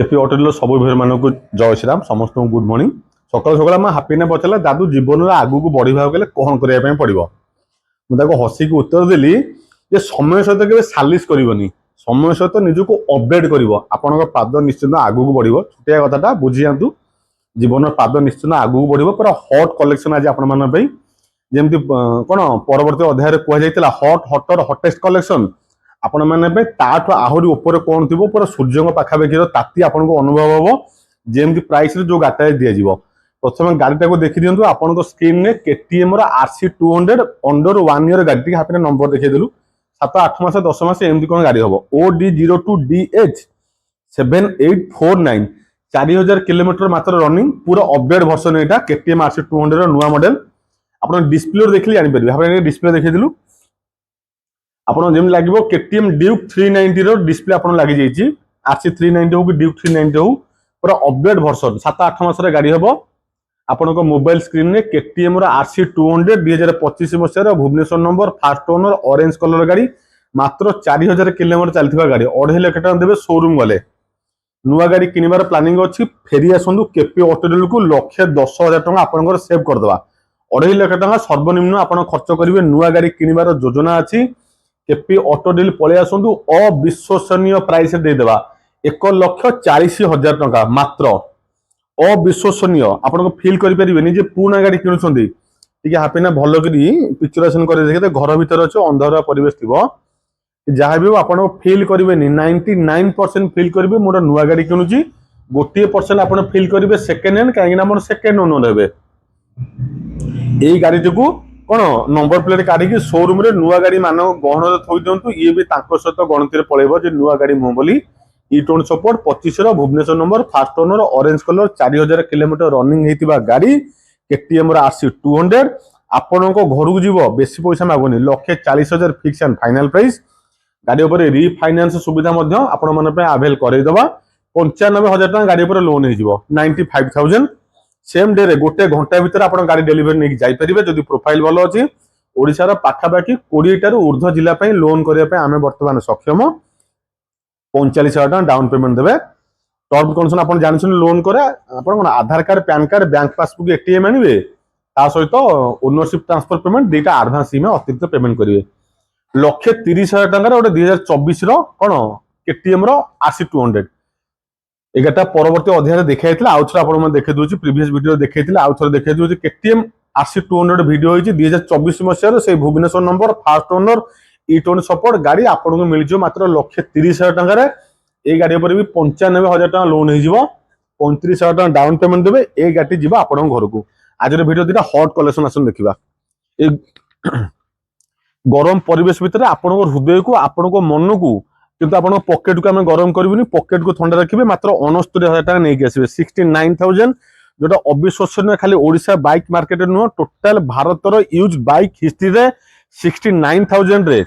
KP auto सब भाई मान को जय श्रीराम समस्त गुड मॉर्निंग सकाल सकाल मैं हापीना पचारा दादू जीवन में आगू को बढ़ा गले कौन करने पड़ो मुझे हसिक उत्तर देली जे समय सहित के सालिश करनी समय सहित निजक अपडेट कर आपण पाद निश्चित आगू को बढ़ो छुटिया कथा बुझी जातु जीवन पाद निश्चित आगू को बढ़ो पूरा हट कलेक्शन आज आपण जमी कौन परवर्त अध्याय कहुला हट हटर हटेस्ट कलेक्शन आपण मैंने ताठू आहरी ऊपर कौन थी पूरा सूर्य पाखापाखि ताती आपको अनुभव हम जमी प्राइस जो गाड़ी दिज्व प्रथम गाड़ीटा को देखी दिंतु आपन स्क्रीन में केटीएम RC200 अंडर 1 ईयर गाड़ी हाथ नंबर देखीदेलु 7-8 मास 10 मास एमती कौन गाड़ी हम OD02DH 7849 4000 किलोमीटर मात्र रनिंग पूरा अपडेट वर्सन यहाँ केटीएम RC200 नुआ मॉडल आप डिस्प्ले देखिए जानीपर आप डिस्प्ले देखीदेलु आपन जमी लगे केटीएम ड्यूक 390 रो डिस्प्ले आपन लगी जाइए RC390 हो कि ड्यूक 390 हो पूरा अपडेट वर्सन 7-8 मास गाड़ी हम आपण मोबाइल स्क्रीन में केटीएम RC200 2025 मसीहार Bhubaneswar number first owner orange colour गाड़ी मात्र 4000 किलोमीटर चलती गाड़ी 2.5 लाख टका देवे शोरूम गले नुआ गाड़ी किनबार प्लानिंग अच्छी फेरी आसतु केपी ऑटो को 1,10,000 टका आपंकर सेव करदे 2.5 लाख टका सर्वनिम्न आप खर्च करेंगे नुआ गाड़ी किनबार योजना अच्छी केपी ऑटो डील पलि आसतु अविश्वसनीय प्राइस देदेबा 1,40,000 टका मात्र अविश्वसनीय आपन फिल करें जे पुराना गाड़ी किणुंट हापिना भल पिक्चरेसन कर देखते घर भर अच्छे अंधार परिवेश थी जहाँ भी आप फिल करेंगे 99% फिल करेंगे मोर नुआ गाड़ी किणुची 1% आप फिल करेंगे सेकेंड हैंड कहीं सेकेंड ओनर हे यही गाड़ी को कौन नंबर प्लेट काढ़ी शोरूम रे नुआ गाड़ी मान गहन थोई दिंतु ये भी सहित गणति पलैब नुआ गाड़ी मुह बोली E20 support 25 Bhubaneswar number first owner orange colour 4000 kilometre running होता गाड़ी केटीएम RC200 आपण घर को जीव बेसी पैसा मागुनि 1,40,000 फिक्स एंड फाइनल प्राइस गाड़ी उपर रिफाइनान्स सुविधा आपण मन आवेल करदेवा 95,000 टका गाड़ी उपर लोन हो 95,000 सेम डे रे गोटे घंटा भितर आप गाड़ी डेलीवरी नहीं जापर जदि प्रोफाइल भल अच्छी ओडिशार पाखापाखि 20 टारू ऊर्ध्व जिला लोन करने आम बर्तमान सक्षम 45,000 टका डाउन पेमेंट देवे टर्म कंडीशन आप जानते लोन करे आप Aadhaar card PAN card bank passbook ATM आनवे ता सहित ओनरशिप ट्रांसफर पेमेंट दुईटा आडभांस में अतिरिक्त पेमेंट करेंगे 1,30,000 टकर गोटे 2024 कौन केटीएम RC200 एगारटा परवर्ती अध्याय देखा आउ थे आप देखे दूसरी प्रीवियस वीडियो देखा आउ थे देखा दूसरी केटीएम RC200 वीडियो 2024 मसीहार से Bhubaneswar number first owner E20 support गाड़ी आपको मिल मात्र 1,30,000 टकर ये गाड़ी पर भी 95,000 टका लोन हो 35,000 टका डाउन पेमेंट देवे ये गाड़ी जी आप घर को आज वीडियो दुटा हट कलेक्शन आसन देखा गरम परिवेश भितर आपण हृदय को आपण मन को किंतु आप पकेट को आम गरम करूनी पकेट को ठंडा रखिए मात्र 69,000 टका नहीं आसवे 69,000 जोटा अविश्वसनीय खाली ओडिशा बाइक मार्केट नुह टोटाल भारतर यूज बाइक हिस्ट्री रे 69,000 रे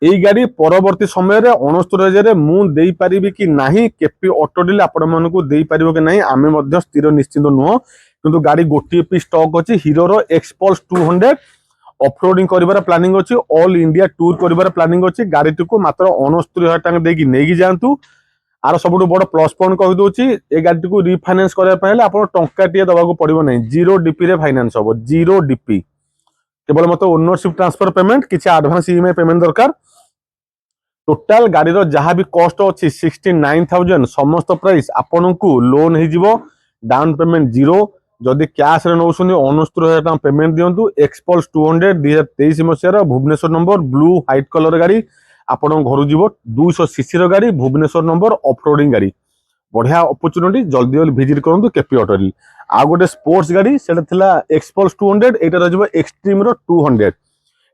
यही गाड़ी परवर्ती समय 69,000 मुझे पारि कि नहीं केपी ऑटो डील आपण मानक दे पार कि नहीं आम स्थिर निश्चित नुह किंतु गाड़ी गोटे पीस स्टॉक अच्छी हीरो एक्सपल्स 200 ऑफरोडिंग कर प्लानिंग अच्छी ऑल इंडिया टूर कर प्लानिंग अच्छी गाड़ी को मात्र 69,000 टका देकी नहीं जातु आर सब बड़ प्लस पॉइंट कहीदे ये गाड़ी को रिफाइनान्स करने आप टाटे दवाक पड़ो ना 0 DP रे फाइनान्स हम 0 DP केवल मत ओनरशिप ट्रांसफर पेमेंट किसी एडवांस EMI पेमेंट दरकार टोटाल गाड़ी जहाँ भी कॉस्ट अच्छी 69,000 समस्त प्राइस आपन को लोन हो डाउन पेमेंट 0 जदि कैश रे नौ 69,000 टका पेमेंट दिंतु एक्सपल्स 200 2023 मसीहार Bhubaneswar number blue white colour गाड़ी आपण घर जीव 200 सीसी गाड़ी भुवनेश्वर नंबर ऑफरोडिंग गाड़ी बढ़िया अपॉर्चुनिटी जल्दी जल्दी विजिट करूँ केपी ऑटो आ गोटे स्पोर्ट्स गाड़ी से एक्सपल्स 200 यहाँ एक्सट्रीम 200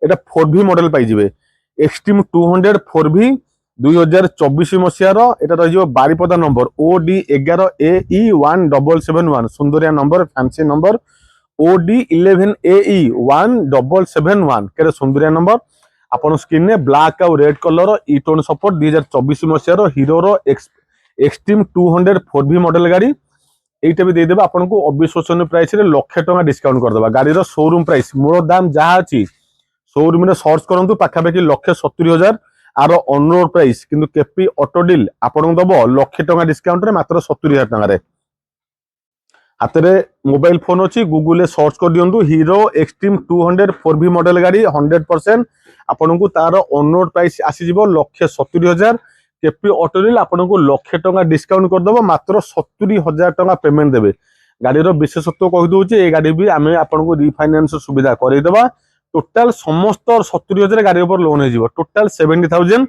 यहाँ 4V मॉडल पाइबे एक्सट्रीम 200 4V 2024 मसीहार यहाँ बारिपदा नंबर OD11AE1771 सुंदरिया नंबर फैंसी नंबर OD11AE1771 के सुंदरिया नंबर आपन स्क्रीन में ब्लैक आउ रेड कलर E20 सपोर्ट 2024 मसीहार हीरो एक्सट्रीम 200 4V मॉडल गाड़ी এইটা भी देदेबा आपन को अविश्वसनीय प्राइस रे 1,00,000 टका डिस्काउंट करदेबा गाड़ी शोरूम प्राइस मूल दाम जहाँ अच्छी शोरूम में सर्च करूँ पाखापाखि 1,70,000 आर ऑन रोड प्राइस किंतु केपी ऑटो डील आपन दब लक्षे टका डिस्काउंट रे मात्र 70,000 टका रे हाथ में मोबाइल फोन अच्छी गूगल सर्च कर दिंतु हीरो एक्सट्रीम 200 4V मॉडल गाड़ी 100% आपन को तार ऑन रोड प्राइस आसीजिवो 1,70,000 केपी ऑटो डील आपन को लक्षे टका डिस्काउंट करदब मात्र 70,000 टका पेमेंट देबे गाड़ी विशेषत्व कही दूचे ये गाड़ी भी आम आपको रिफाइनान्स सुविधा करदेवा टोटाल समस्त 70,000 गाड़ी ऊपर लोन हो टोटाल 70,000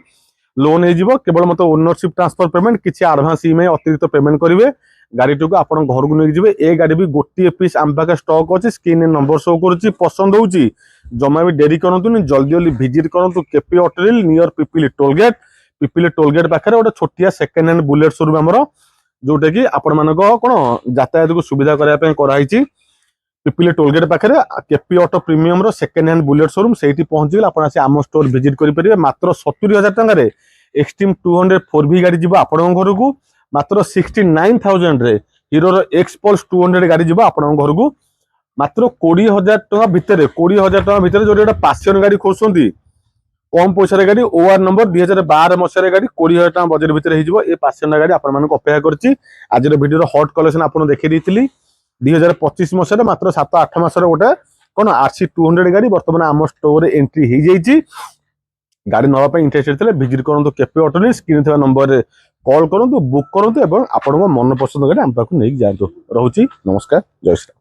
लोन हो केवल मत ओनरशिप ट्रांसफर पेमेंट किसी एडवांस ईएमआई अतिरिक्त पेमेंट करेंगे गाड़ी को आप घर को लेके जी ए गाड़ी भी गोटे पीस आम पाखे स्टक अच्छी स्क्रीन नंबर शो करुच्ची पसंद होची जमा भी डेरी करूँ जल्दी जल्दी भिजिट करूँ KP auto deal near Pipili tollgate पाखे गोटे छोटिया सेकेंड हैंड बुलेट शोरूम आमर जोटा कि आपण मान कौन यातायात को सुविधा कराई पिपिली टोलगेट पाखे केपी ऑटो प्रीमियम रो सेकेंड हैंड बुलेट शोरूम से पहुंचल आप आम स्टोर विजिट करेंगे मात्र 70,000 टकर एक्सट्रीम 200 4V गाड़ी जी आपण घर को मात्र 69,000 रे हीरो एक्स पल्स 200 गाड़ी जी आपण घर को मात्र 20,000 टका भितर 20,000 टका भितर जो पासियन गाड़ी खोजुंट कम पैसा गाड़ी ओआर नंबर 2012 मसीह गाड़ी 20,000 टका बजेट भितर ये पासियन गाड़ी आपण अपेक्षा करछि आज वीडियो हॉट कलेक्शन आपन देखि 2025 मसीह मात्र 7-8 मास गोटे कौन RC 200 गाड़ी बर्तमान आम स्टोर एंट्री हो जाइए गाड़ी नापी इंटरेस्टेड थे विजिट करूँ केपी ऑटो डील स्क्रीन थी नंबर कॉल करूँ बुक करूँ और आपन मन पसंद गाड़ी आम पाक नहीं जातु रोची नमस्कार जय श्री